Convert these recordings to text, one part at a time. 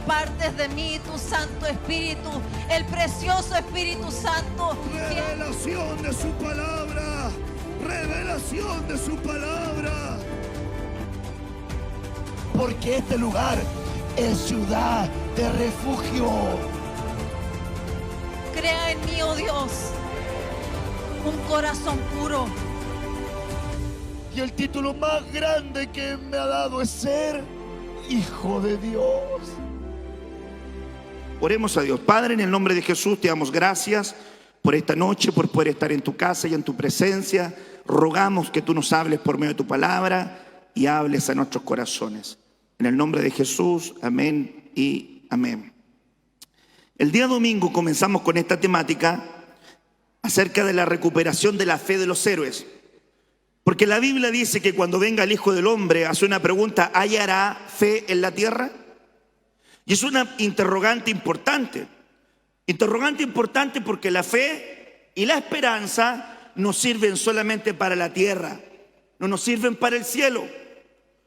impartes de mí tu Santo Espíritu, el precioso Espíritu Santo. Revelación de su palabra. Revelación de su palabra. Porque este lugar es ciudad de refugio. Crea en mí, oh Dios, un corazón puro. Y el título más grande que me ha dado es ser hijo de Dios. Oremos a Dios. Padre, en el nombre de Jesús te damos gracias por esta noche, por poder estar en tu casa y en tu presencia. Rogamos que tú nos hables por medio de tu palabra y hables a nuestros corazones. En el nombre de Jesús, amén y amén. El día domingo comenzamos con esta temática acerca de la recuperación de la fe de los héroes. Porque la Biblia dice que cuando venga el Hijo del Hombre hace una pregunta: ¿hallará fe en la tierra? Y es una interrogante importante. Interrogante importante porque la fe y la esperanza no sirven solamente para la tierra, no nos sirven para el cielo.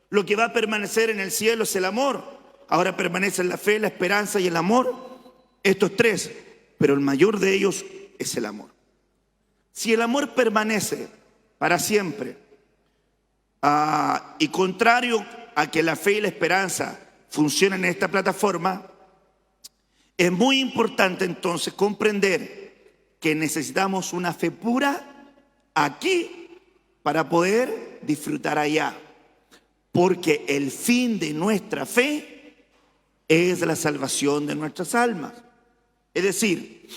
Lo que va a permanecer en el cielo es el amor. Ahora permanecen la fe, la esperanza y el amor. Estos tres, pero el mayor de ellos es el amor. Si el amor permanece para siempre, y contrario a que la fe y la esperanza funcionen en esta plataforma, es muy importante entonces comprender que necesitamos una fe pura aquí para poder disfrutar allá. Porque el fin de nuestra fe es la salvación de nuestras almas. Es decir,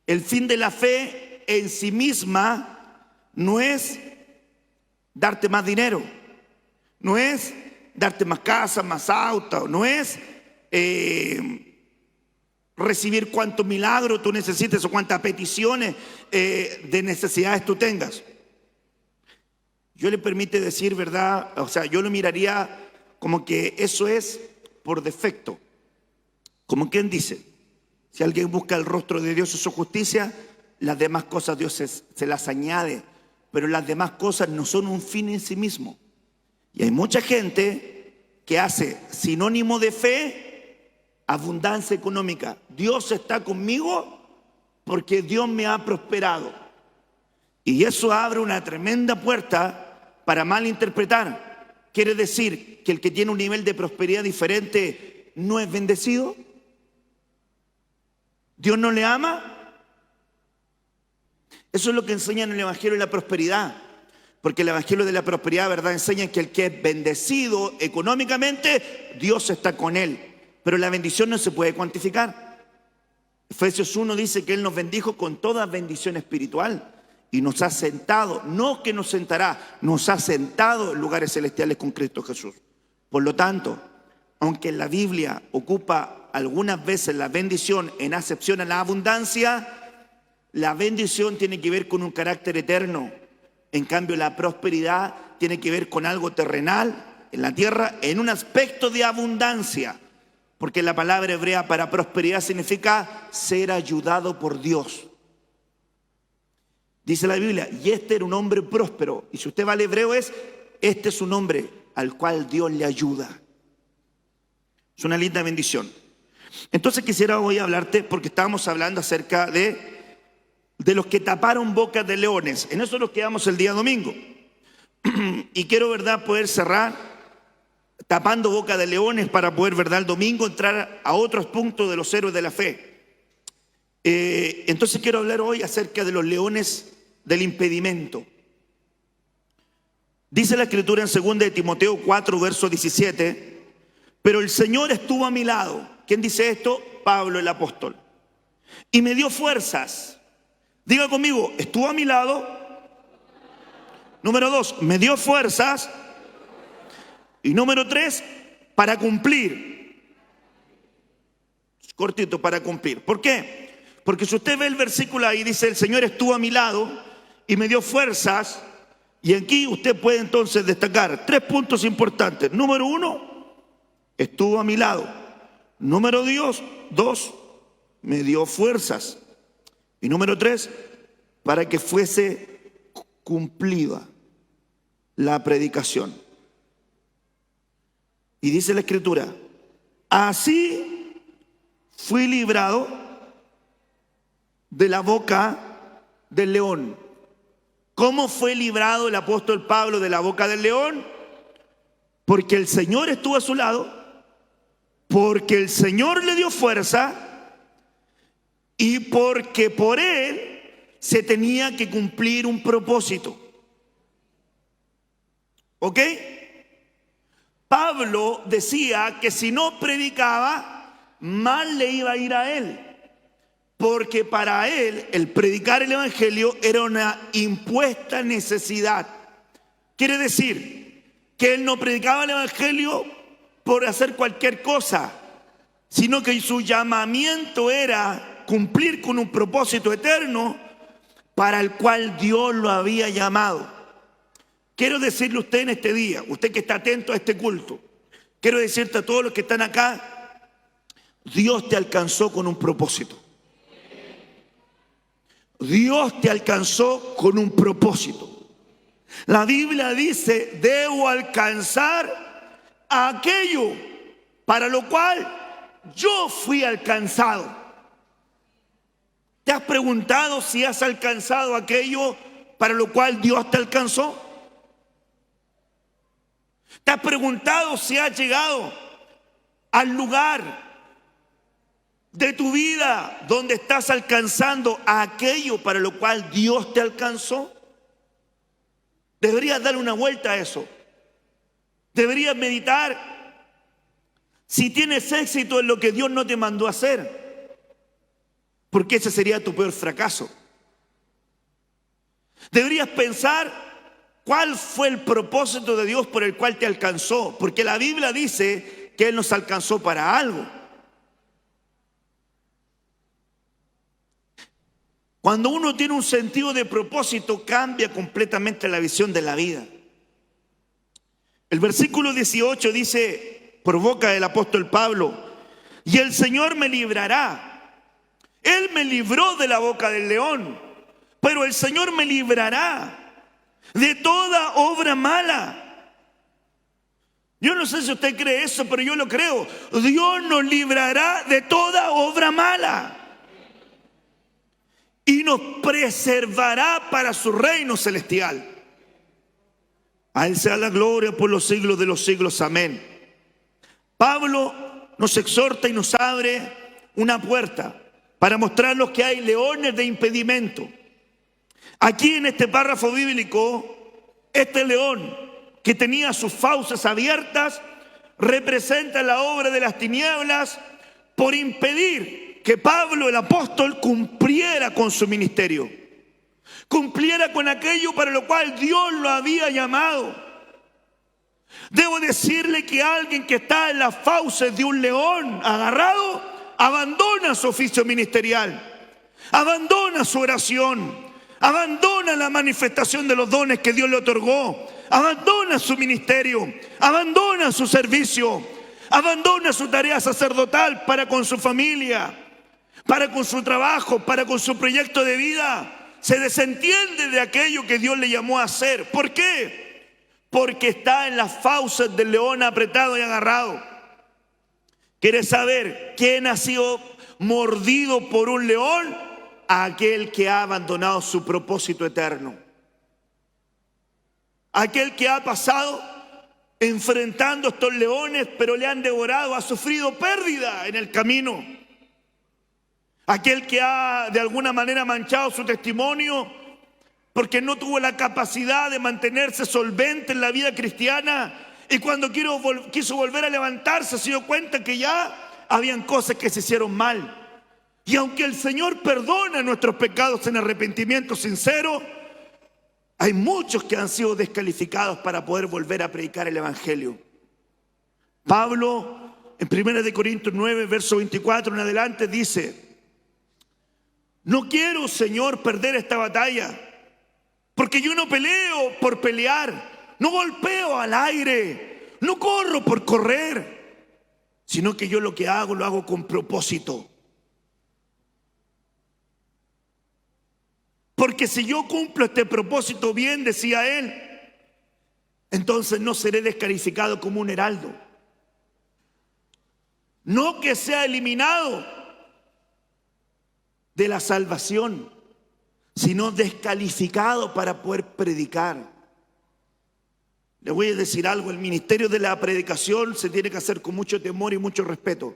el fin de la fe en sí misma no es darte más dinero, no es darte más casa, más auto, no es recibir cuántos milagros tú necesites o cuántas peticiones de necesidades tú tengas. Yo le permite decir, ¿verdad? O sea, yo lo miraría como que eso es por defecto. Como quien dice, si alguien busca el rostro de Dios y su justicia, las demás cosas Dios se las añade. Pero las demás cosas no son un fin en sí mismo. Y hay mucha gente que hace sinónimo de fe abundancia económica. Dios está conmigo porque Dios me ha prosperado. Y eso abre una tremenda puerta para malinterpretar. ¿Quiere decir que el que tiene un nivel de prosperidad diferente no es bendecido? ¿Dios no le ama? Eso es lo que enseña en el Evangelio de la Prosperidad. Porque el Evangelio de la Prosperidad, ¿verdad?, enseña que el que es bendecido económicamente, Dios está con él. Pero la bendición no se puede cuantificar. Efesios 1 dice que Él nos bendijo con toda bendición espiritual. Y nos ha sentado, no que nos sentará, nos ha sentado en lugares celestiales con Cristo Jesús. Por lo tanto, aunque la Biblia ocupa algunas veces la bendición en acepción a la abundancia, la bendición tiene que ver con un carácter eterno. En cambio, la prosperidad tiene que ver con algo terrenal en la tierra, en un aspecto de abundancia. Porque la palabra hebrea para prosperidad significa ser ayudado por Dios. Dice la Biblia, y este era un hombre próspero. Y si usted va al hebreo este es un hombre al cual Dios le ayuda. Es una linda bendición. Entonces quisiera hoy hablarte, porque estábamos hablando acerca de los que taparon bocas de leones. En eso nos quedamos el día domingo. Y quiero, ¿verdad?, poder cerrar tapando boca de leones para poder, ¿verdad?, el domingo entrar a otros puntos de los héroes de la fe. Entonces quiero hablar hoy acerca de los leones del impedimento. Dice la Escritura en 2 de Timoteo 4, verso 17, pero el Señor estuvo a mi lado. ¿Quién dice esto? Pablo el apóstol. Y me dio fuerzas. Diga conmigo, estuvo a mi lado. Número 2, me dio fuerzas. Y número 3, para cumplir. Cortito, para cumplir. ¿Por qué? Porque si usted ve el versículo ahí, dice, el Señor estuvo a mi lado y me dio fuerzas. Y aquí usted puede entonces destacar 3 puntos importantes. Número 1, estuvo a mi lado. Número 2, me dio fuerzas. Y número 3, para que fuese cumplida la predicación. Y dice la Escritura, así fui librado de la boca del león. ¿Cómo fue librado el apóstol Pablo de la boca del león? Porque el Señor estuvo a su lado, porque el Señor le dio fuerza y porque por él se tenía que cumplir un propósito. ¿Ok? Pablo decía que si no predicaba, mal le iba a ir a él. Porque para él el predicar el evangelio era una impuesta necesidad. Quiere decir que él no predicaba el evangelio por hacer cualquier cosa, sino que su llamamiento era cumplir con un propósito eterno para el cual Dios lo había llamado. Quiero decirle a usted en este día, usted que está atento a este culto, quiero decirte a todos los que están acá, Dios te alcanzó con un propósito. Dios te alcanzó con un propósito. La Biblia dice, debo alcanzar aquello para lo cual yo fui alcanzado. ¿Te has preguntado si has alcanzado aquello para lo cual Dios te alcanzó? ¿Te has preguntado si has llegado al lugar de tu vida donde estás alcanzando aquello para lo cual Dios te alcanzó? Deberías darle una vuelta a eso. Deberías meditar si tienes éxito en lo que Dios no te mandó a hacer, porque ese sería tu peor fracaso. Deberías pensar cuál fue el propósito de Dios por el cual te alcanzó, porque la Biblia dice que Él nos alcanzó para algo. Cuando uno tiene un sentido de propósito, cambia completamente la visión de la vida. El versículo 18 dice, por boca del apóstol Pablo, y el Señor me librará. Él me libró de la boca del león, pero el Señor me librará de toda obra mala. Yo no sé si usted cree eso, pero yo lo creo. Dios nos librará de toda obra mala y nos preservará para su reino celestial. A Él sea la gloria por los siglos de los siglos. Amén. Pablo nos exhorta y nos abre una puerta para mostrarnos que hay leones de impedimento. Aquí en este párrafo bíblico, este león que tenía sus fauces abiertas representa la obra de las tinieblas por impedir que Pablo el apóstol cumpliera con su ministerio, cumpliera con aquello para lo cual Dios lo había llamado. Debo decirle que alguien que está en las fauces de un león agarrado abandona su oficio ministerial, abandona su oración, abandona la manifestación de los dones que Dios le otorgó, abandona su ministerio, abandona su servicio, abandona su tarea sacerdotal para con su familia, para con su trabajo, para con su proyecto de vida. Se desentiende de aquello que Dios le llamó a hacer. ¿Por qué? Porque está en las fauces del león apretado y agarrado. ¿Quieres saber quién ha sido mordido por un león? Aquel que ha abandonado su propósito eterno. Aquel que ha pasado enfrentando estos leones, pero le han devorado, ha sufrido pérdida en el camino. Aquel que ha de alguna manera manchado su testimonio porque no tuvo la capacidad de mantenerse solvente en la vida cristiana, y cuando quiso volver a levantarse se dio cuenta que ya habían cosas que se hicieron mal. Y aunque el Señor perdona nuestros pecados en arrepentimiento sincero, hay muchos que han sido descalificados para poder volver a predicar el evangelio. Pablo en 1 Corintios 9, verso 24 en adelante dice: no quiero, Señor, perder esta batalla, porque yo no peleo por pelear, no golpeo al aire, no corro por correr, sino que yo lo que hago, lo hago con propósito. Porque si yo cumplo este propósito bien, decía él, entonces no seré descalificado como un heraldo. No que sea eliminado, de la salvación, sino descalificado para poder predicar. Le voy a decir algo, el ministerio de la predicación se tiene que hacer con mucho temor y mucho respeto.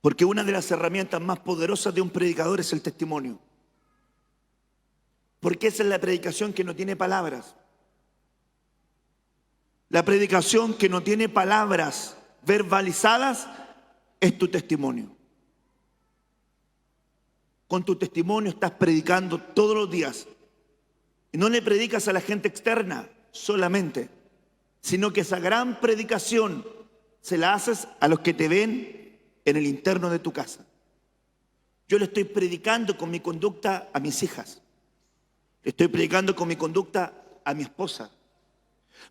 Porque una de las herramientas más poderosas de un predicador es el testimonio. Porque esa es la predicación que no tiene palabras. La predicación que no tiene palabras verbalizadas es tu testimonio. Con tu testimonio estás predicando todos los días. Y no le predicas a la gente externa solamente, sino que esa gran predicación se la haces a los que te ven en el interno de tu casa. Yo le estoy predicando con mi conducta a mis hijas. Le estoy predicando con mi conducta a mi esposa.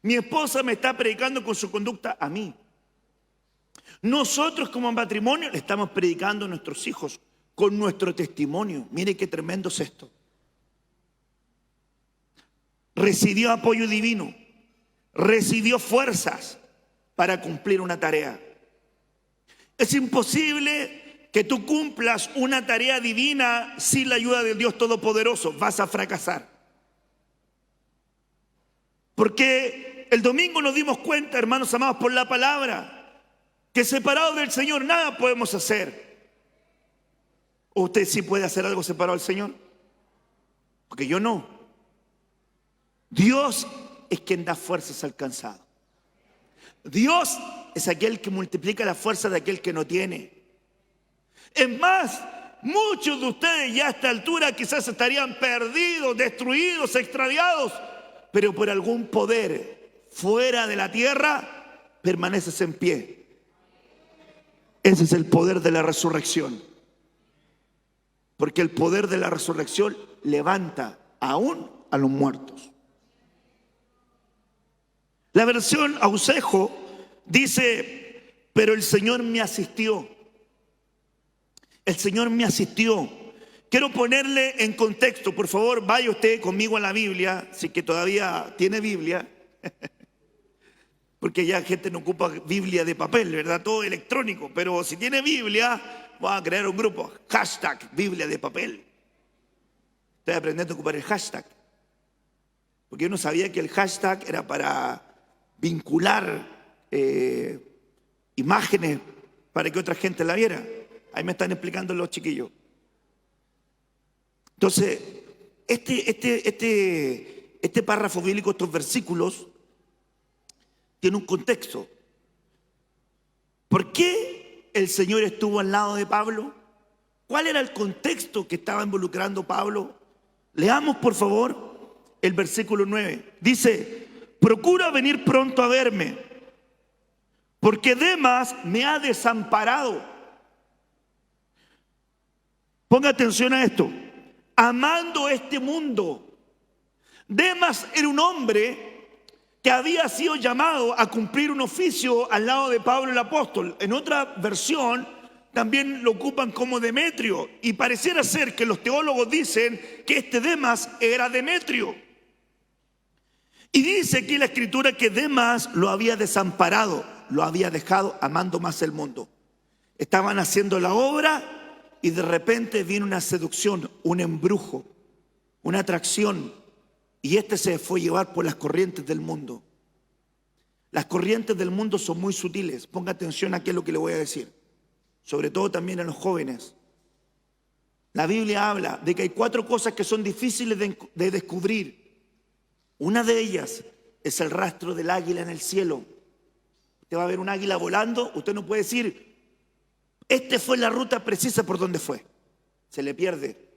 Mi esposa me está predicando con su conducta a mí. Nosotros como matrimonio le estamos predicando a nuestros hijos con nuestro testimonio. Mire qué tremendo es esto. Recibió apoyo divino, recibió fuerzas para cumplir una tarea. Es imposible que tú cumplas una tarea divina sin la ayuda del Dios Todopoderoso. Vas a fracasar. Porque el domingo nos dimos cuenta, hermanos amados, por la palabra, que separados del Señor nada podemos hacer. ¿O usted sí puede hacer algo separado del Señor? Porque yo no. Dios es quien da fuerzas al cansado. Dios es aquel que multiplica la fuerza de aquel que no tiene. Es más, muchos de ustedes ya a esta altura quizás estarían perdidos, destruidos, extraviados, pero por algún poder fuera de la tierra permaneces en pie. Ese es el poder de la resurrección. Porque el poder de la resurrección levanta aún a los muertos. La versión Ausejo dice, pero el Señor me asistió. El Señor me asistió. Quiero ponerle en contexto, por favor, vaya usted conmigo a la Biblia, si que todavía tiene Biblia, porque ya gente no ocupa Biblia de papel, ¿verdad? Todo electrónico, pero si tiene Biblia, voy a crear un grupo, hashtag Biblia de papel. Estoy aprendiendo a ocupar el hashtag, porque yo no sabía que el hashtag era para vincular imágenes para que otra gente la viera. Ahí me están explicando los chiquillos. Entonces, este párrafo bíblico, estos versículos, tiene un contexto. ¿Por qué el Señor estuvo al lado de Pablo? ¿Cuál era el contexto que estaba involucrando Pablo? Leamos, por favor, el versículo 9. Dice, procura venir pronto a verme, porque Demas me ha desamparado. Ponga atención a esto. Amando este mundo. Demas era un hombre que había sido llamado a cumplir un oficio al lado de Pablo el apóstol. En otra versión también lo ocupan como Demetrio. Y pareciera ser que los teólogos dicen que este Demas era Demetrio. Y dice aquí la escritura que Demas lo había desamparado, lo había dejado amando más el mundo. Estaban haciendo la obra y de repente viene una seducción, un embrujo, una atracción. Y este se fue a llevar por las corrientes del mundo. Las corrientes del mundo son muy sutiles. Ponga atención a qué es lo que le voy a decir. Sobre todo también a los jóvenes. La Biblia habla de que hay 4 cosas que son difíciles de descubrir. Una de ellas es el rastro del águila en el cielo. Usted va a ver un águila volando, usted no puede decir, esta fue la ruta precisa por donde fue. Se le pierde.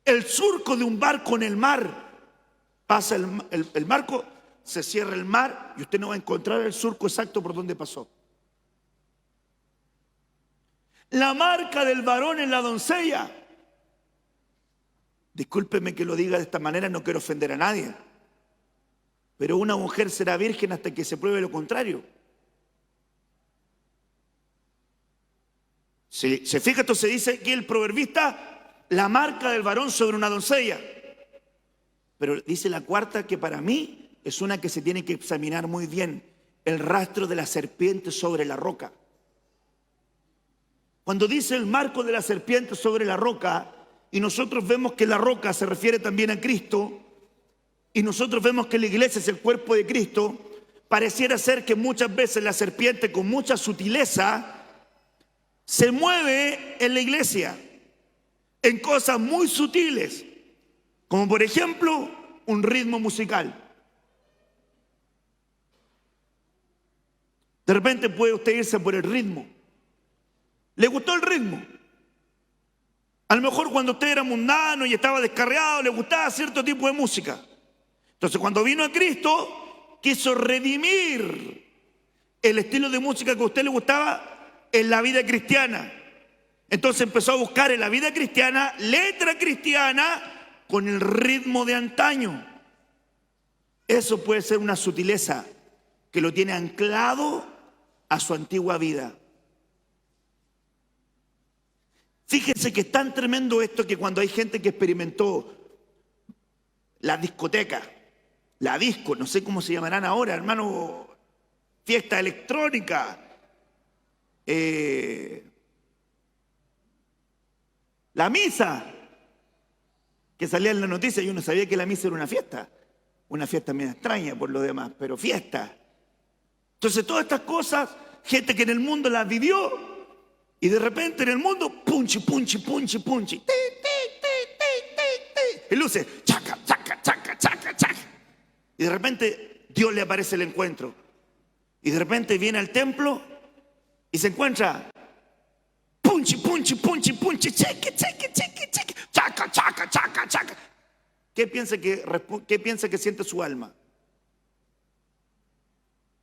El surco de un barco en el mar. Pasa el barco, se cierra el mar y usted no va a encontrar el surco exacto por donde pasó. La marca del varón en la doncella. Discúlpeme que lo diga de esta manera, no quiero ofender a nadie. Pero una mujer será virgen hasta que se pruebe lo contrario. Si se fija, entonces dice que el proverbista, la marca del varón sobre una doncella. Pero dice la cuarta, que para mí es una que se tiene que examinar muy bien: el rastro de la serpiente sobre la roca. Cuando dice el marco de la serpiente sobre la roca, y nosotros vemos que la roca se refiere también a Cristo, y nosotros vemos que la iglesia es el cuerpo de Cristo, pareciera ser que muchas veces la serpiente con mucha sutileza se mueve en la iglesia, en cosas muy sutiles, como por ejemplo un ritmo musical. De repente puede usted irse por el ritmo. ¿Le gustó el ritmo? A lo mejor cuando usted era mundano y estaba descarriado, le gustaba cierto tipo de música. Entonces cuando vino a Cristo, quiso redimir el estilo de música que a usted le gustaba en la vida cristiana. Entonces empezó a buscar en la vida cristiana, letra cristiana, con el ritmo de antaño. Eso puede ser una sutileza que lo tiene anclado a su antigua vida. Fíjense que es tan tremendo esto que cuando hay gente que experimentó la discoteca, la disco, no sé cómo se llamarán ahora, hermano, fiesta electrónica, la misa, que salía en la noticia, yo no sabía que la misa era una fiesta medio extraña por lo demás, pero fiesta. Entonces todas estas cosas, gente que en el mundo las vivió, y de repente en el mundo, punchi, punchi, punchi, punchi, ti, ti, ti, ti, ti, ti, y luces, chaca, chaca, chaca, chaca, chaca. Y de repente Dios le aparece el encuentro. Y de repente viene al templo y se encuentra punchi, punchi, punchi, punchi, cheque, cheque, cheque, cheque, chaca, chaca, chaca, chaca. ¿Qué piensa que siente su alma?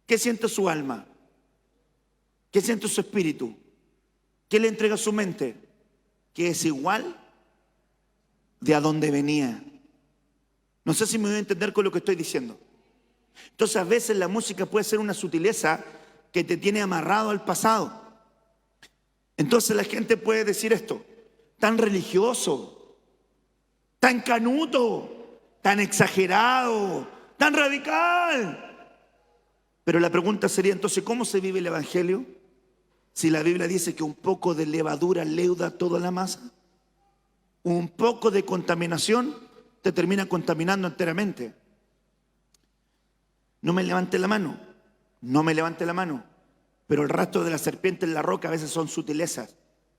¿Qué siente su alma? ¿Qué siente su espíritu? ¿Qué le entrega a su mente? Que es igual de a donde venía. No sé si me voy a entender con lo que estoy diciendo. Entonces a veces la música puede ser una sutileza que te tiene amarrado al pasado. Entonces la gente puede decir esto: tan religioso, tan canuto, tan exagerado, tan radical. Pero la pregunta sería entonces, ¿cómo se vive el evangelio? Si la Biblia dice que un poco de levadura leuda toda la masa, un poco de contaminación te termina contaminando enteramente. No me levante la mano, no me levante la mano, pero el rastro de la serpiente en la roca a veces son sutilezas.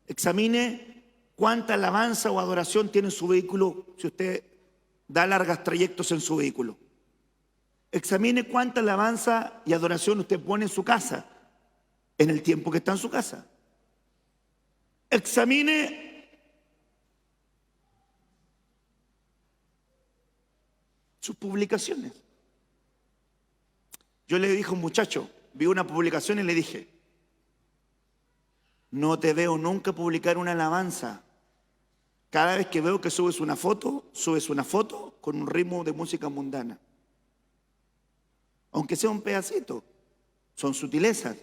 Examine cuánta alabanza o adoración tiene en su vehículo si usted da largos trayectos en su vehículo. Examine cuánta alabanza y adoración usted pone en su casa en el tiempo que está en su casa. Examine sus publicaciones. Yo le dije a un muchacho, vi una publicación y le dije: no te veo nunca publicar una alabanza. Cada vez que veo que subes una foto con un ritmo de música mundana. Aunque sea un pedacito, son sutilezas.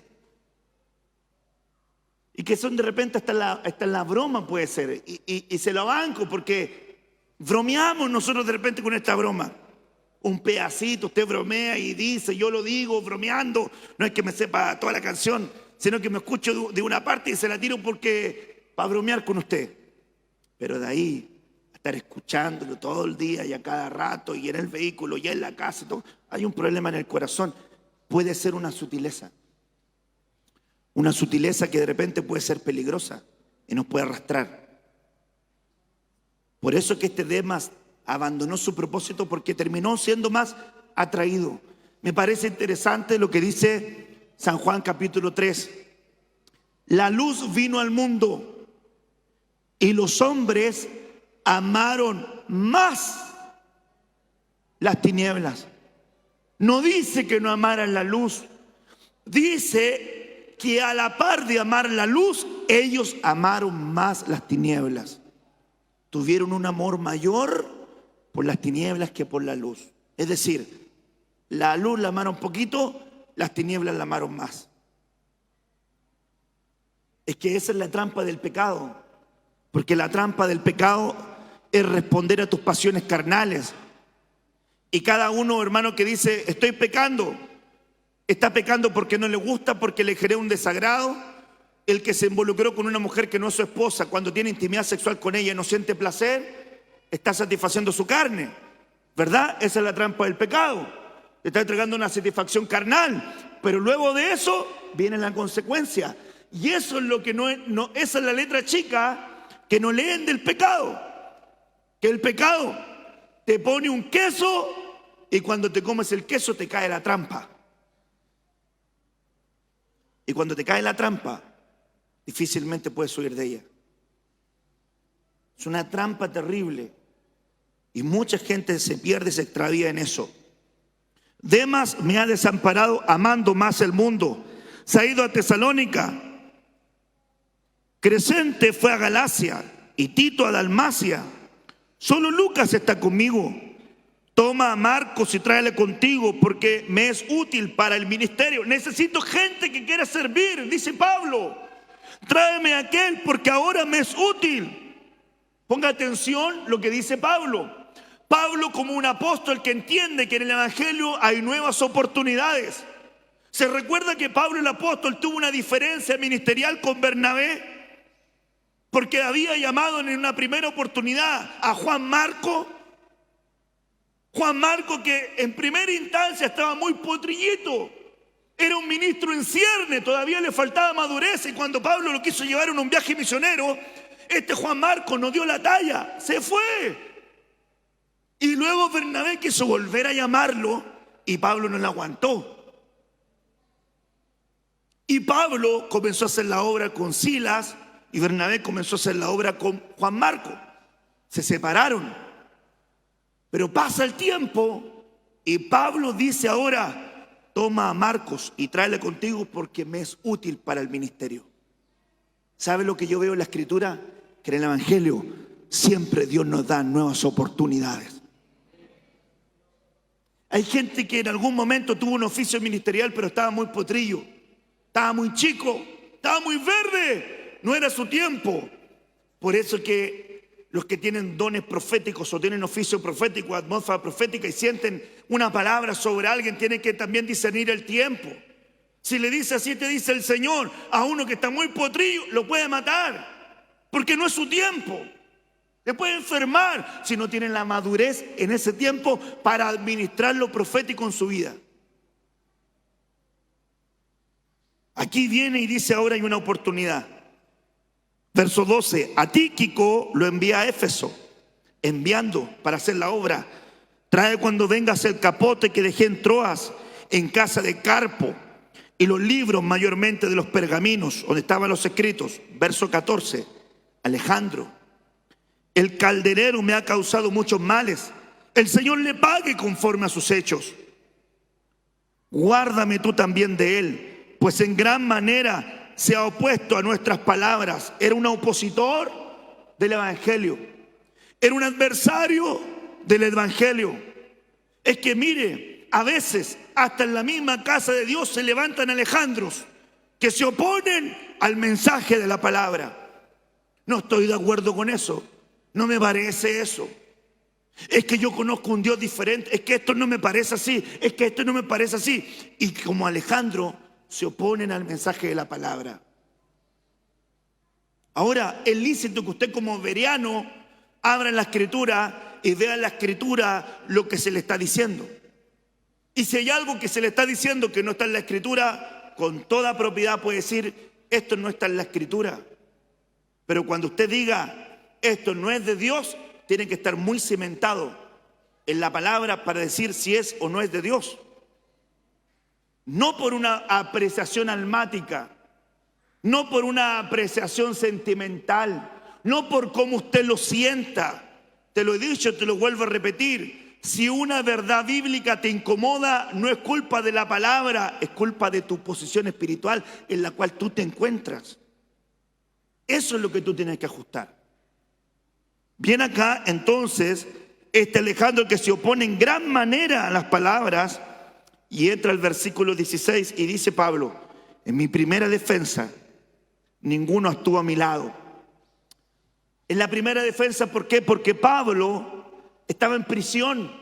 Y que son de repente hasta en la broma puede ser. Y se lo banco porque bromeamos nosotros de repente con esta broma. Un pedacito, usted bromea y dice, yo lo digo bromeando. No es que me sepa toda la canción, sino que me escucho de una parte y se la tiro para bromear con usted. Pero de ahí a estar escuchándolo todo el día y a cada rato y en el vehículo y en la casa y todo, hay un problema en el corazón. Puede ser una sutileza. Una sutileza que de repente puede ser peligrosa y nos puede arrastrar. Por eso que este Demas abandonó su propósito, porque terminó siendo más atraído. Me parece interesante lo que dice San Juan capítulo 3. La luz vino al mundo y los hombres amaron más las tinieblas. No dice que no amaran la luz, dice que a la par de amar la luz, ellos amaron más las tinieblas. Tuvieron un amor mayor por las tinieblas que por la luz. Es decir, la luz la amaron poquito, las tinieblas la amaron más. Es que esa es la trampa del pecado, porque la trampa del pecado es responder a tus pasiones carnales. Y cada uno, hermano, que dice, estoy pecando, está pecando porque no le gusta, porque le genera un desagrado, el que se involucró con una mujer que no es su esposa, cuando tiene intimidad sexual con ella y no siente placer, está satisfaciendo su carne, ¿verdad? Esa es la trampa del pecado. Te está entregando una satisfacción carnal, pero luego de eso viene la consecuencia. Y eso es lo que esa es la letra chica que no leen del pecado. Que el pecado te pone un queso y cuando te comes el queso te cae la trampa. Y cuando te cae la trampa, difícilmente puedes huir de ella. Es una trampa terrible. Y mucha gente se pierde, se extravía en eso. Demas me ha desamparado amando más el mundo. Se ha ido a Tesalónica. Crescente fue a Galacia y Tito a Dalmacia. Solo Lucas está conmigo. Toma a Marcos y tráele contigo porque me es útil para el ministerio. Necesito gente que quiera servir, dice Pablo. Tráeme a aquel porque ahora me es útil. Ponga atención lo que dice Pablo. Pablo, como un apóstol que entiende que en el evangelio hay nuevas oportunidades. Se recuerda que Pablo el apóstol tuvo una diferencia ministerial con Bernabé porque había llamado en una primera oportunidad a Juan Marco. Juan Marco, que en primera instancia estaba muy potrillito, era un ministro en cierne, todavía le faltaba madurez, y cuando Pablo lo quiso llevar en un viaje misionero, este Juan Marco no dio la talla, se fue. Y luego Bernabé quiso volver a llamarlo y Pablo no lo aguantó. Y Pablo comenzó a hacer la obra con Silas y Bernabé comenzó a hacer la obra con Juan Marco. Se separaron. Pero pasa el tiempo y Pablo dice ahora, toma a Marcos y tráele contigo porque me es útil para el ministerio. ¿Sabe lo que yo veo en la Escritura? Que en el Evangelio siempre Dios nos da nuevas oportunidades. Hay gente que en algún momento tuvo un oficio ministerial pero estaba muy potrillo, estaba muy chico, estaba muy verde, no era su tiempo. Por eso que los que tienen dones proféticos o tienen oficio profético, atmósfera profética y sienten una palabra sobre alguien, tienen que también discernir el tiempo. Si le dice así, te dice el Señor, a uno que está muy potrillo, lo puede matar, porque no es su tiempo. Le puede enfermar si no tienen la madurez en ese tiempo para administrar lo profético en su vida. Aquí viene y dice ahora hay una oportunidad. Verso 12, a Tíquico lo envía a Éfeso, enviando para hacer la obra. Trae cuando vengas el capote que dejé en Troas, en casa de Carpo, y los libros mayormente de los pergaminos, donde estaban los escritos. Verso 14, Alejandro, el calderero me ha causado muchos males. El Señor le pague conforme a sus hechos. Guárdame tú también de él, pues en gran manera se ha opuesto a nuestras palabras. Era un opositor del evangelio, era un adversario del evangelio. Es que mire, a veces hasta en la misma casa de Dios se levantan alejandros que se oponen al mensaje de la palabra. No estoy de acuerdo con eso, no me parece eso. Es que yo conozco un Dios diferente, es que esto no me parece así, es que esto no me parece así. Y como Alejandro se oponen al mensaje de la palabra. Ahora, es lícito que usted como bereano abra la Escritura y vea en la Escritura lo que se le está diciendo. Y si hay algo que se le está diciendo que no está en la Escritura, con toda propiedad puede decir, esto no está en la Escritura. Pero cuando usted diga, esto no es de Dios, tiene que estar muy cimentado en la palabra para decir si es o no es de Dios. No por una apreciación almática, no por una apreciación sentimental, no por cómo usted lo sienta. Te lo he dicho, te lo vuelvo a repetir. Si una verdad bíblica te incomoda, no es culpa de la palabra, es culpa de tu posición espiritual en la cual tú te encuentras. Eso es lo que tú tienes que ajustar. Bien acá, entonces, este Alejandro que se opone en gran manera a las palabras. Y entra el versículo 16 y dice Pablo, en mi primera defensa, ninguno estuvo a mi lado. En la primera defensa, ¿por qué? Porque Pablo estaba en prisión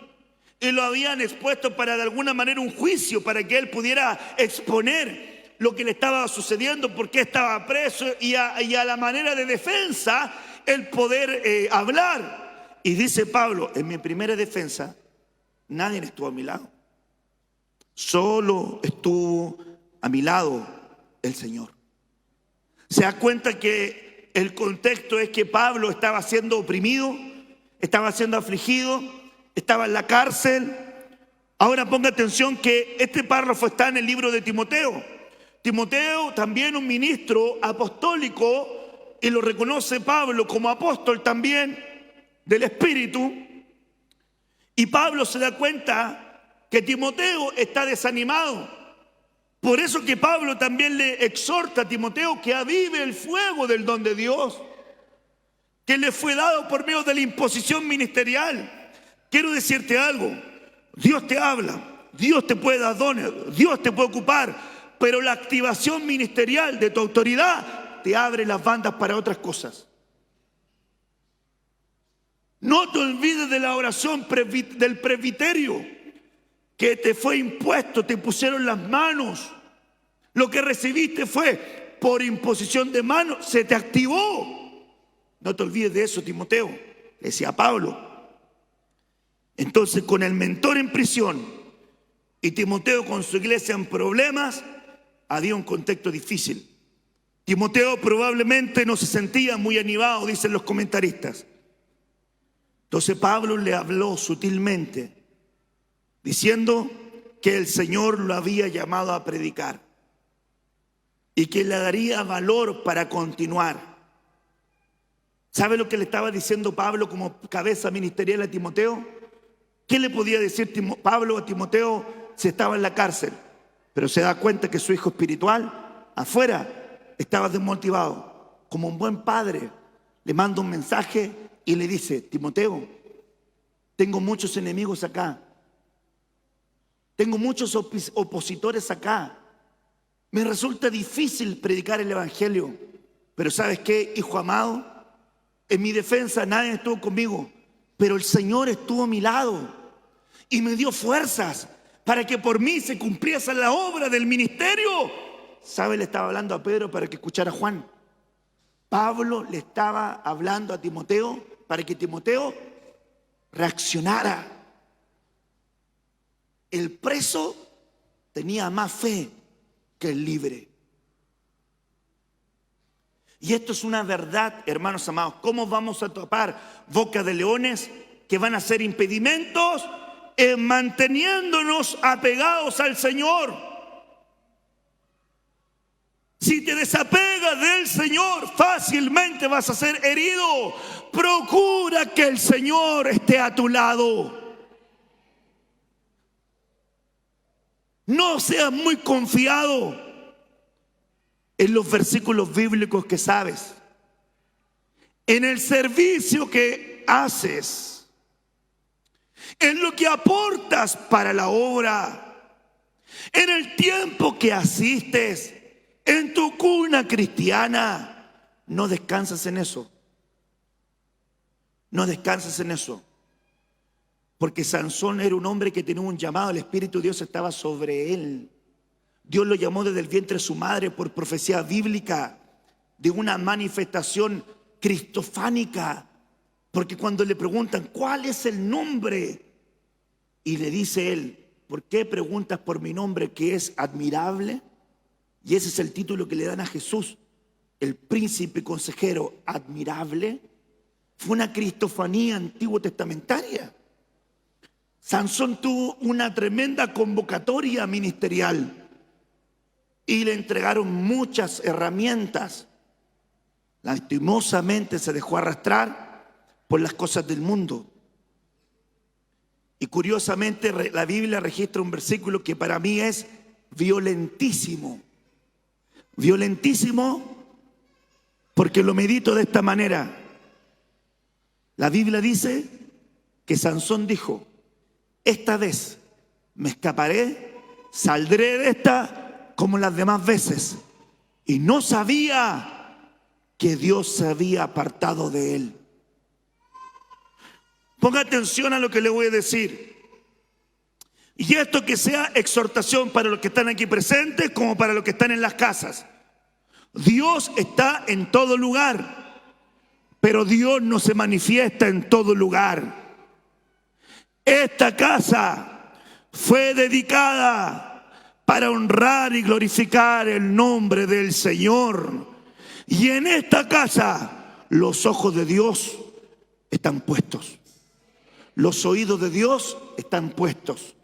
y lo habían expuesto para de alguna manera un juicio, para que él pudiera exponer lo que le estaba sucediendo, por qué estaba preso y a la manera de defensa el poder hablar. Y dice Pablo, en mi primera defensa nadie estuvo a mi lado, solo estuvo a mi lado el Señor. Se da cuenta que el contexto es que Pablo estaba siendo oprimido, estaba siendo afligido, estaba en la cárcel. Ahora ponga atención que este párrafo está en el libro de Timoteo. Timoteo, también un ministro apostólico, y lo reconoce Pablo como apóstol también del Espíritu. Y Pablo se da cuenta que Timoteo está desanimado. Por eso que Pablo también le exhorta a Timoteo que avive el fuego del don de Dios, que le fue dado por medio de la imposición ministerial. Quiero decirte algo, Dios te habla, Dios te puede dar dones, Dios te puede ocupar, pero la activación ministerial de tu autoridad te abre las bandas para otras cosas. No te olvides de la oración del presbiterio que te fue impuesto, te pusieron las manos. Lo que recibiste fue por imposición de manos, se te activó. No te olvides de eso, Timoteo, le decía Pablo. Entonces, con el mentor en prisión y Timoteo con su iglesia en problemas, había un contexto difícil. Timoteo probablemente no se sentía muy animado, dicen los comentaristas. Entonces Pablo le habló sutilmente, diciendo que el Señor lo había llamado a predicar y que le daría valor para continuar. ¿Sabe lo que le estaba diciendo Pablo como cabeza ministerial a Timoteo? ¿Qué le podía decir Pablo a Timoteo si estaba en la cárcel? Pero se da cuenta que su hijo espiritual afuera estaba desmotivado. Como un buen padre le manda un mensaje y le dice: Timoteo, tengo muchos enemigos acá, tengo muchos opositores acá, me resulta difícil predicar el evangelio, pero ¿sabes qué, hijo amado? En mi defensa nadie estuvo conmigo, pero el Señor estuvo a mi lado y me dio fuerzas para que por mí se cumpliese la obra del ministerio. ¿Sabe? Le estaba hablando a Pedro para que escuchara a Juan. Pablo le estaba hablando a Timoteo para que Timoteo reaccionara. El preso tenía más fe que el libre. Y esto es una verdad, hermanos amados. ¿Cómo vamos a topar boca de leones que van a ser impedimentos en manteniéndonos apegados al Señor? Si te desapegas del Señor, fácilmente vas a ser herido. Procura que el Señor esté a tu lado. No seas muy confiado en los versículos bíblicos que sabes, en el servicio que haces, en lo que aportas para la obra, en el tiempo que asistes, en tu cuna cristiana. No descansas en eso. No descansas en eso. Porque Sansón era un hombre que tenía un llamado, el Espíritu de Dios estaba sobre él. Dios lo llamó desde el vientre de su madre por profecía bíblica, de una manifestación cristofánica. Porque cuando le preguntan ¿cuál es el nombre? Y le dice él: ¿por qué preguntas por mi nombre, que es admirable? Y ese es el título que le dan a Jesús, el príncipe consejero admirable. Fue una cristofanía antiguo testamentaria. Sansón tuvo una tremenda convocatoria ministerial y le entregaron muchas herramientas. Lastimosamente se dejó arrastrar por las cosas del mundo. Y curiosamente la Biblia registra un versículo que para mí es violentísimo. Violentísimo porque lo medito de esta manera. La Biblia dice que Sansón dijo: esta vez me escaparé, saldré de esta como las demás veces. Y no sabía que Dios se había apartado de él. Ponga atención a lo que le voy a decir. Y esto que sea exhortación para los que están aquí presentes como para los que están en las casas. Dios está en todo lugar, pero Dios no se manifiesta en todo lugar. Esta casa fue dedicada para honrar y glorificar el nombre del Señor. Y en esta casa los ojos de Dios están puestos. Los oídos de Dios están puestos.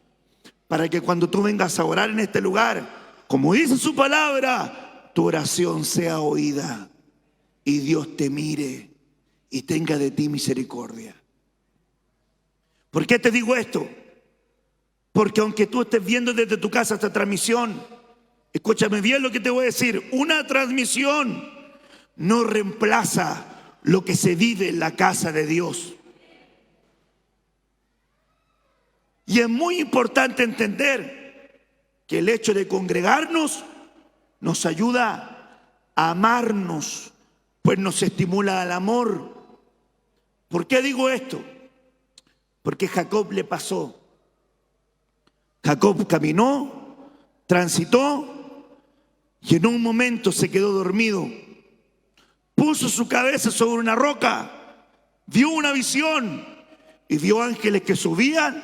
Para que cuando tú vengas a orar en este lugar, como dice su palabra, tu oración sea oída y Dios te mire y tenga de ti misericordia. ¿Por qué te digo esto? Porque aunque tú estés viendo desde tu casa esta transmisión, escúchame bien lo que te voy a decir, una transmisión no reemplaza lo que se vive en la casa de Dios. Y es muy importante entender que el hecho de congregarnos nos ayuda a amarnos, pues nos estimula al amor. ¿Por qué digo esto? Porque Jacob le pasó. Jacob caminó, transitó y en un momento se quedó dormido. Puso su cabeza sobre una roca, vio una visión y vio ángeles que subían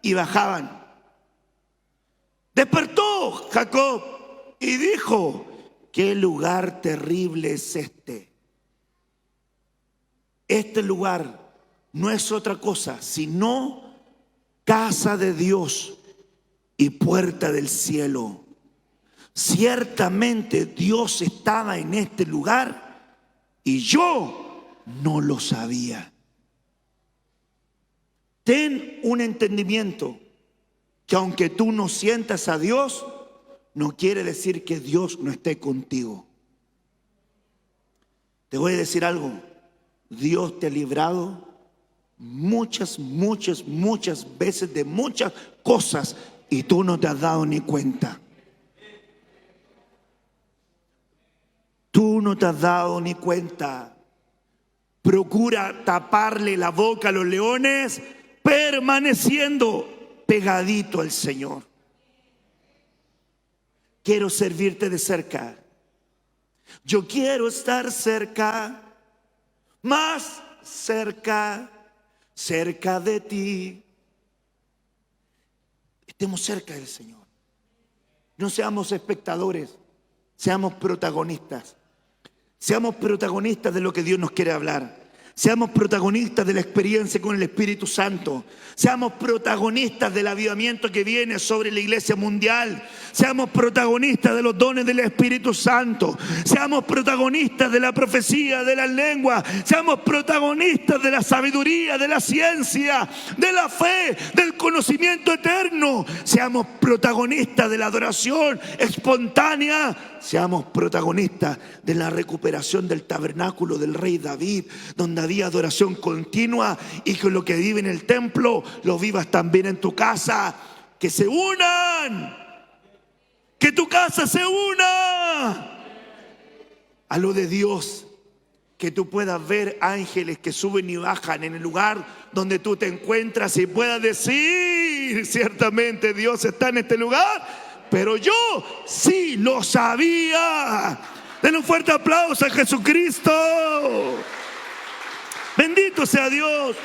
y bajaban. Despertó Jacob y dijo: ¿qué lugar terrible es este? Este lugar no es otra cosa sino casa de Dios y puerta del cielo. Ciertamente Dios estaba en este lugar y yo no lo sabía. Ten un entendimiento que aunque tú no sientas a Dios, no quiere decir que Dios no esté contigo. Te voy a decir algo. Dios te ha librado muchas veces de muchas cosas y tú no te has dado ni cuenta. Tú no te has dado ni cuenta. Procura taparle la boca a los leones permaneciendo pegadito al Señor. Quiero servirte de cerca. Yo quiero estar cerca, más cerca, cerca de ti. Estemos cerca del Señor. No seamos espectadores, seamos protagonistas. Seamos protagonistas de lo que Dios nos quiere hablar. Seamos protagonistas de la experiencia con el Espíritu Santo. Seamos protagonistas del avivamiento que viene sobre la iglesia mundial. Seamos protagonistas de los dones del Espíritu Santo. Seamos protagonistas de la profecía, de las lenguas. Seamos protagonistas de la sabiduría, de la ciencia, de la fe, del conocimiento eterno. Seamos protagonistas de la adoración espontánea. Seamos protagonistas de la recuperación del tabernáculo del rey David, donde había adoración continua, y que lo que vive en el templo lo vivas también en tu casa. Que se unan, que tu casa se una a lo de Dios, que tú puedas ver ángeles que suben y bajan en el lugar donde tú te encuentras y puedas decir: ciertamente Dios está en este lugar, pero yo sí lo sabía. Den un fuerte aplauso a Jesucristo. Bendito sea Dios.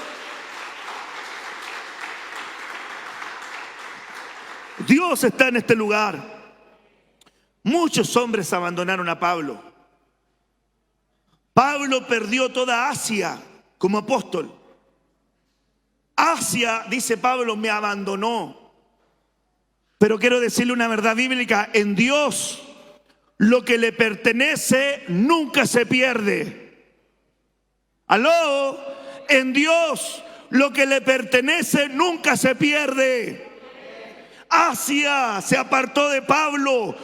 Dios está en este lugar. Muchos hombres abandonaron a Pablo. Pablo perdió toda Asia como apóstol. Asia, dice Pablo, me abandonó. Pero quiero decirle una verdad bíblica: en Dios lo que le pertenece nunca se pierde. ¿Aló? En Dios lo que le pertenece nunca se pierde. Asia se apartó de Pablo,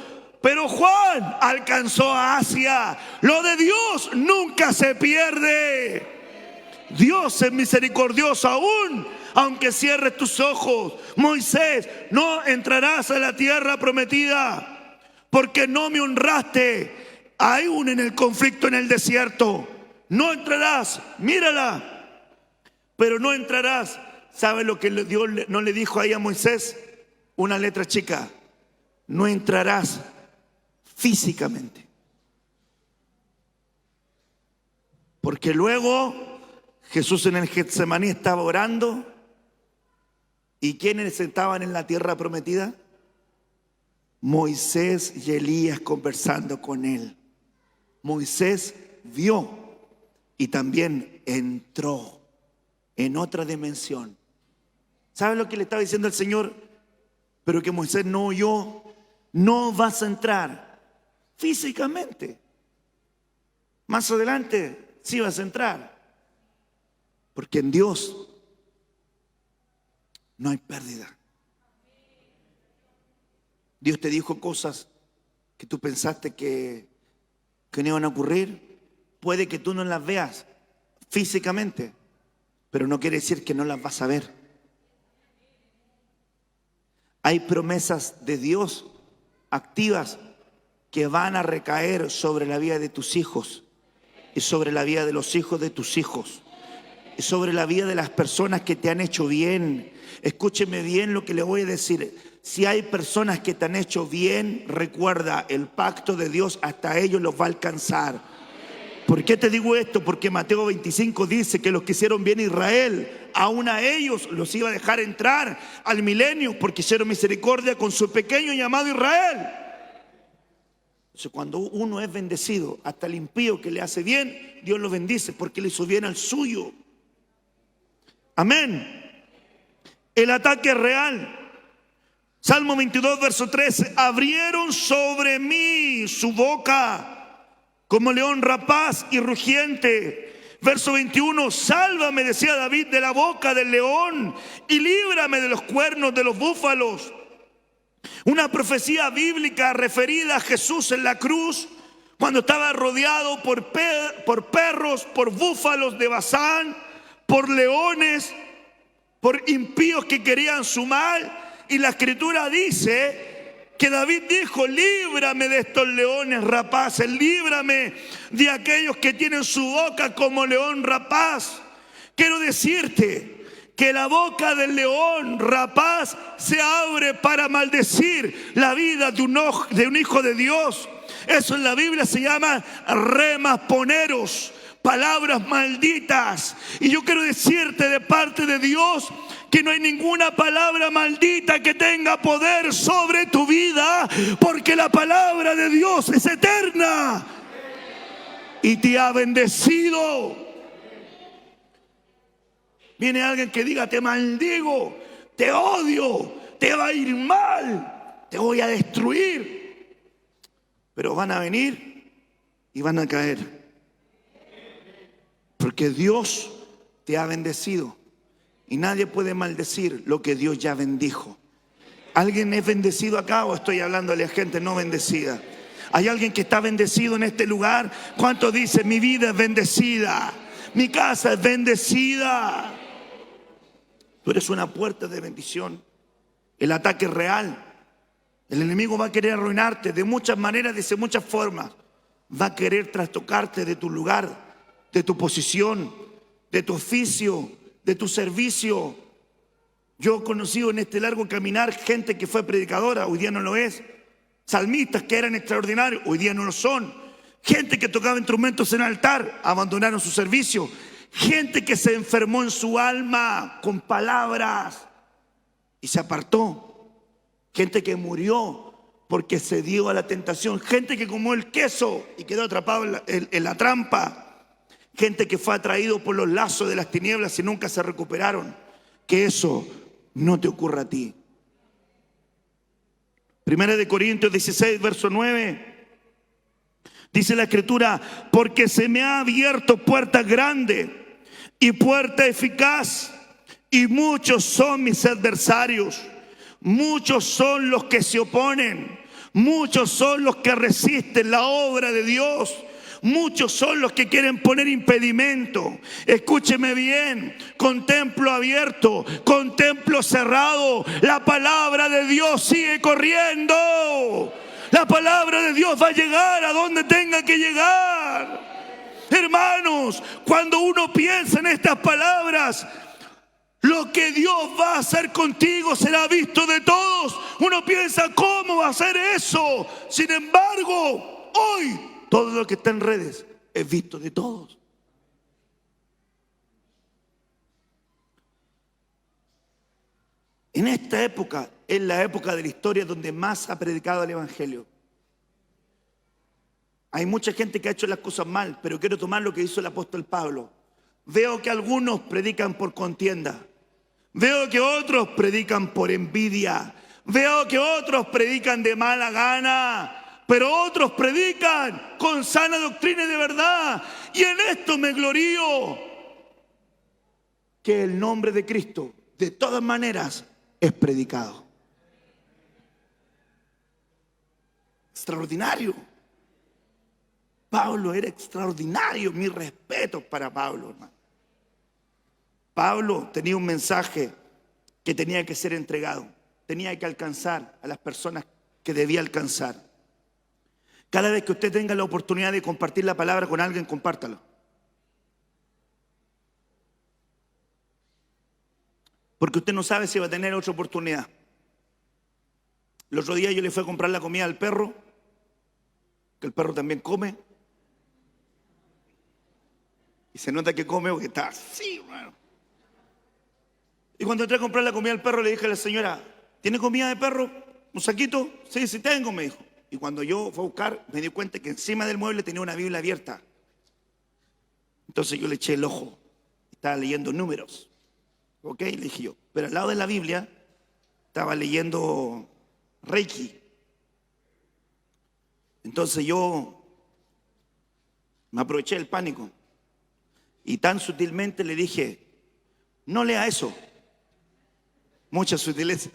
pero Juan alcanzó a Asia. Lo de Dios nunca se pierde. Dios es misericordioso aún aunque cierres tus ojos. Moisés, no entrarás a la tierra prometida porque no me honraste. Aún en el conflicto en el desierto, no entrarás. Mírala, pero no entrarás. ¿Sabe lo que Dios no le dijo ahí a Moisés? una letra chica, no entrarás físicamente. Porque luego Jesús en el Getsemaní estaba orando. ¿Y quiénes estaban en la tierra prometida? Moisés y Elías conversando con él. Moisés vio y también entró en otra dimensión. ¿Sabe lo que le estaba diciendo el Señor? Pero que Moisés no oyó. No vas a entrar físicamente. Más adelante sí vas a entrar. Porque en Dios no hay pérdida. Dios te dijo cosas que tú pensaste que no iban a ocurrir. Puede que tú no las veas físicamente, pero no quiere decir que no las vas a ver. Hay promesas de Dios activas que van a recaer sobre la vida de tus hijos y sobre la vida de los hijos de tus hijos y sobre la vida de las personas que te han hecho bien. Escúcheme bien lo que le voy a decir. Si hay personas que te han hecho bien, recuerda, el pacto de Dios hasta ellos los va a alcanzar. ¿Por qué te digo esto? Porque Mateo 25 dice que los que hicieron bien a Israel, aún a ellos los iba a dejar entrar al milenio, porque hicieron misericordia con su pequeño llamado Israel. Entonces, cuando uno es bendecido, hasta el impío que le hace bien, Dios lo bendice porque le hizo bien al suyo. Amén. El ataque es real. Salmo 22, verso 13. Abrieron sobre mí su boca como león rapaz y rugiente. Verso 21. Sálvame, decía David, de la boca del león y líbrame de los cuernos de los búfalos. Una profecía bíblica referida a Jesús en la cruz, cuando estaba rodeado por perros, por búfalos de Basán, por leones, por impíos que querían su mal. Y la escritura dice que David dijo: líbrame de estos leones rapaces, líbrame de aquellos que tienen su boca como león rapaz. Quiero decirte que la boca del león rapaz se abre para maldecir la vida de un hijo de Dios. Eso en la Biblia se llama remas poneros, palabras malditas. Y yo quiero decirte de parte de Dios que no hay ninguna palabra maldita que tenga poder sobre tu vida, porque la palabra de Dios es eterna y te ha bendecido. Viene alguien que diga: te maldigo, te odio, te va a ir mal, te voy a destruir. Pero van a venir y van a caer, porque Dios te ha bendecido. Y nadie puede maldecir lo que Dios ya bendijo. ¿Alguien es bendecido acá o estoy hablándole a gente no bendecida? ¿Hay alguien que está bendecido en este lugar? ¿Cuánto dice: mi vida es bendecida, mi casa es bendecida? Tú eres una puerta de bendición. El ataque es real. El enemigo va a querer arruinarte de muchas maneras, de muchas formas. Va a querer trastocarte de tu lugar, de tu posición, de tu oficio, de tu servicio. Yo he conocido en este largo caminar gente que fue predicadora, hoy día no lo es. Salmistas que eran extraordinarios, hoy día no lo son. Gente que tocaba instrumentos en altar, abandonaron su servicio. Gente que se enfermó en su alma con palabras y se apartó. Gente que murió porque se dio a la tentación. Gente que comió el queso y quedó atrapado en la trampa. Gente que fue atraído por los lazos de las tinieblas y nunca se recuperaron. Que eso no te ocurra a ti. 1 Corintios 16, verso 9. Dice la escritura: porque se me ha abierto puerta grande y puerta eficaz, y muchos son mis adversarios, muchos son los que se oponen, muchos son los que resisten la obra de Dios, muchos son los que quieren poner impedimento. Escúcheme bien, con templo abierto, con templo cerrado, la palabra de Dios sigue corriendo. La palabra de Dios va a llegar a donde tenga que llegar. Hermanos, cuando uno piensa en estas palabras, Lo que Dios va a hacer contigo será visto de todos. Uno piensa, ¿cómo va a hacer eso? Sin embargo, hoy todo lo que está en redes es visto de todos. En esta época es la época de la historia donde más se ha predicado el Evangelio. Hay mucha gente que ha hecho las cosas mal, pero quiero tomar lo que hizo el apóstol Pablo. Veo que algunos predican por contienda. Veo que otros predican por envidia. Veo que otros predican de mala gana. Pero otros predican con sana doctrina y de verdad. Y en esto me glorío. Que el nombre de Cristo, de todas maneras, es predicado. Extraordinario. Pablo era extraordinario. Mi respeto para Pablo, hermano. Pablo tenía un mensaje que tenía que ser entregado. Tenía que alcanzar a las personas que debía alcanzar. Cada vez que usted tenga la oportunidad de compartir la palabra con alguien, compártalo. Porque usted no sabe si va a tener otra oportunidad. El otro día yo le fui a comprar la comida al perro, que el perro también come. Y se nota que come porque está así, hermano. Y cuando entré a comprar la comida al perro, le dije a la señora, ¿tiene comida de perro? ¿Un saquito? Sí, sí tengo, me dijo. Y cuando yo fui a buscar, me di cuenta que encima del mueble tenía una Biblia abierta. Entonces yo le eché el ojo. Estaba leyendo números. Ok, le dije yo. Pero al lado de la Biblia estaba leyendo Reiki. Entonces yo me aproveché del pánico. Y tan sutilmente le dije, no lea eso. Mucha sutileza.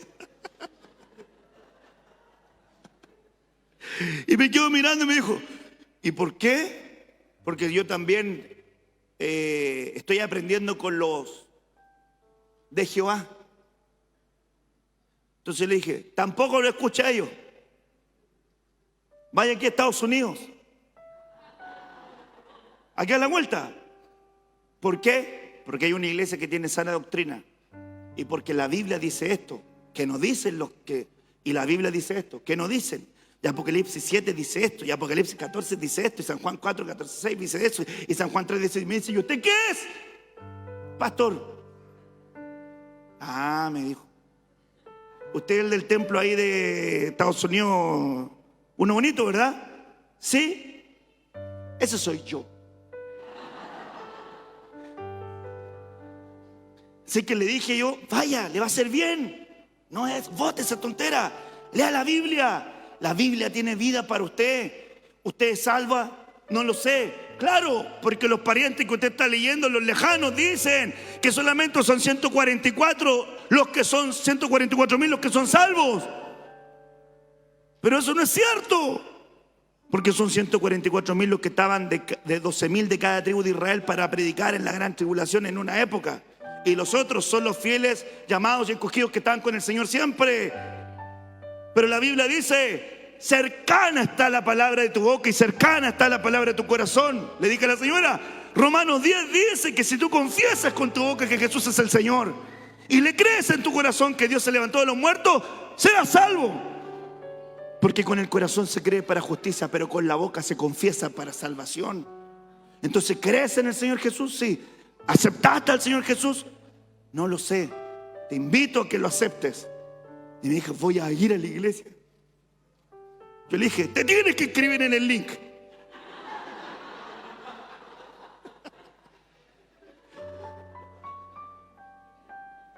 Y me quedo mirando y me dijo, ¿y por qué? Porque yo también estoy aprendiendo con los de Jehová. Entonces le dije, tampoco lo escucha ellos. Vaya aquí a Estados Unidos. Aquí a la vuelta. ¿Por qué? Porque hay una iglesia que tiene sana doctrina. Y porque la Biblia dice esto, que no dicen los que... Y la Biblia dice esto, que no dicen. Y Apocalipsis 7 dice esto, y Apocalipsis 14 dice esto, y San Juan 4, 14, 6 dice eso, y San Juan 3 dice, y me dice, ¿y usted qué es? Pastor. Ah, me dijo. Usted es el del templo ahí de Estados Unidos, uno bonito, ¿verdad? Sí. Ese soy yo. Así que le dije yo, vaya, le va a hacer bien. No es, bote esa tontera. Lea la Biblia. La Biblia tiene vida para usted. ¿Usted es salva? No lo sé. Claro, porque los parientes que usted está leyendo, los lejanos, dicen que solamente son 144 los que son 144,000 los que son salvos. Pero eso no es cierto. Porque son 144,000 los que estaban de 12,000 de cada tribu de Israel para predicar en la gran tribulación en una época. Y los otros son los fieles, llamados y escogidos que están con el Señor siempre. Pero la Biblia dice, cercana está la palabra de tu boca y cercana está la palabra de tu corazón. Le dije a la señora, Romanos 10 dice que si tú confiesas con tu boca que Jesús es el Señor y le crees en tu corazón que Dios se levantó de los muertos, serás salvo. Porque con el corazón se cree para justicia, pero con la boca se confiesa para salvación. Entonces, ¿crees en el Señor Jesús? Sí. ¿Aceptaste al Señor Jesús? No lo sé. Te invito a que lo aceptes. Y me dijo, voy a ir a la iglesia. Yo le dije, te tienes que escribir en el link.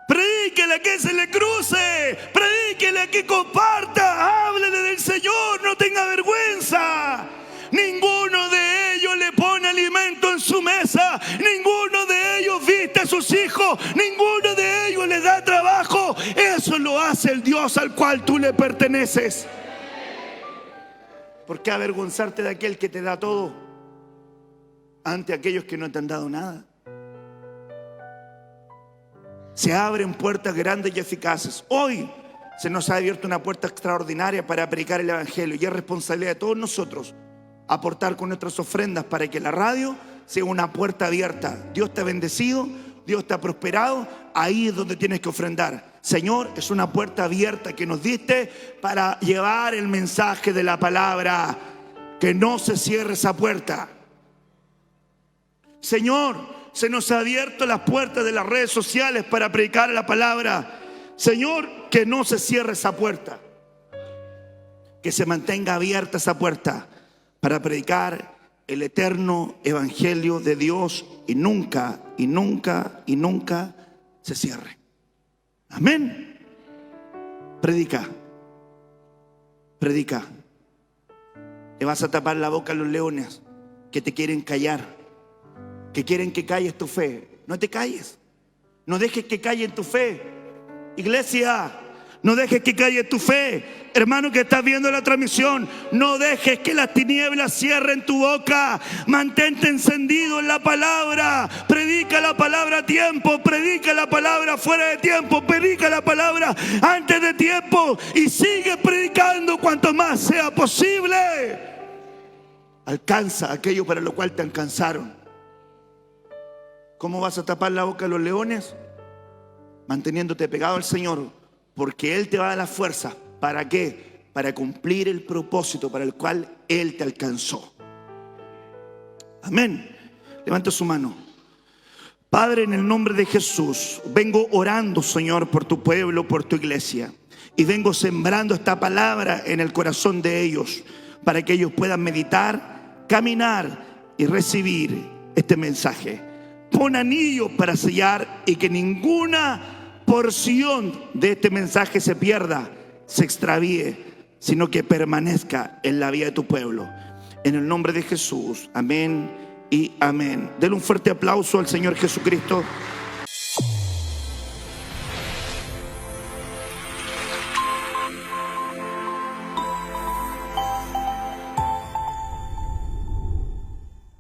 Predíquele a que se le cruce. Predíquele a que comparta. Háblele del Señor, no tenga vergüenza. Ninguno de ellos le pone alimento en su mesa. Ninguno de ellos viste a sus hijos. Ninguno de ellos le da trabajo. Eso lo hace el Dios al cual tú le perteneces. ¿Por qué avergonzarte de aquel que te da todo ante aquellos que no te han dado nada? Se abren puertas grandes y eficaces. Hoy se nos ha abierto una puerta extraordinaria para predicar el Evangelio. Y es responsabilidad de todos nosotros aportar con nuestras ofrendas para que la radio sea una puerta abierta. Dios te ha bendecido. Dios te ha prosperado, ahí es donde tienes que ofrendar. Señor, es una puerta abierta que nos diste para llevar el mensaje de la palabra. Que no se cierre esa puerta. Señor, se nos ha abierto las puertas de las redes sociales para predicar la palabra. Señor, que no se cierre esa puerta. Que se mantenga abierta esa puerta para predicar el eterno evangelio de Dios y nunca, y nunca, y nunca se cierre. Amén. Predica. Predica. Le vas a tapar la boca a los leones que te quieren callar, que quieren que calles tu fe. No te calles. No dejes que callen tu fe. Iglesia, no dejes que calle tu fe. Hermano que estás viendo la transmisión, no dejes que las tinieblas cierren tu boca. Mantente encendido en la palabra. Predica la palabra a tiempo, predica la palabra fuera de tiempo, predica la palabra antes de tiempo y sigue predicando cuanto más sea posible. Alcanza aquello para lo cual te alcanzaron. ¿Cómo vas a tapar la boca a los leones? Manteniéndote pegado al Señor, porque Él te va a dar la fuerza. ¿Para qué? Para cumplir el propósito para el cual Él te alcanzó. Amén. Levanta su mano. Padre, en el nombre de Jesús, vengo orando, Señor, por tu pueblo, por tu iglesia. Y vengo sembrando esta palabra en el corazón de ellos, para que ellos puedan meditar, caminar y recibir este mensaje. Pon anillo para sellar y que ninguna porción de este mensaje se pierda, se extravíe, sino que permanezca en la vida de tu pueblo. En el nombre de Jesús, amén y amén. Denle un fuerte aplauso al Señor Jesucristo.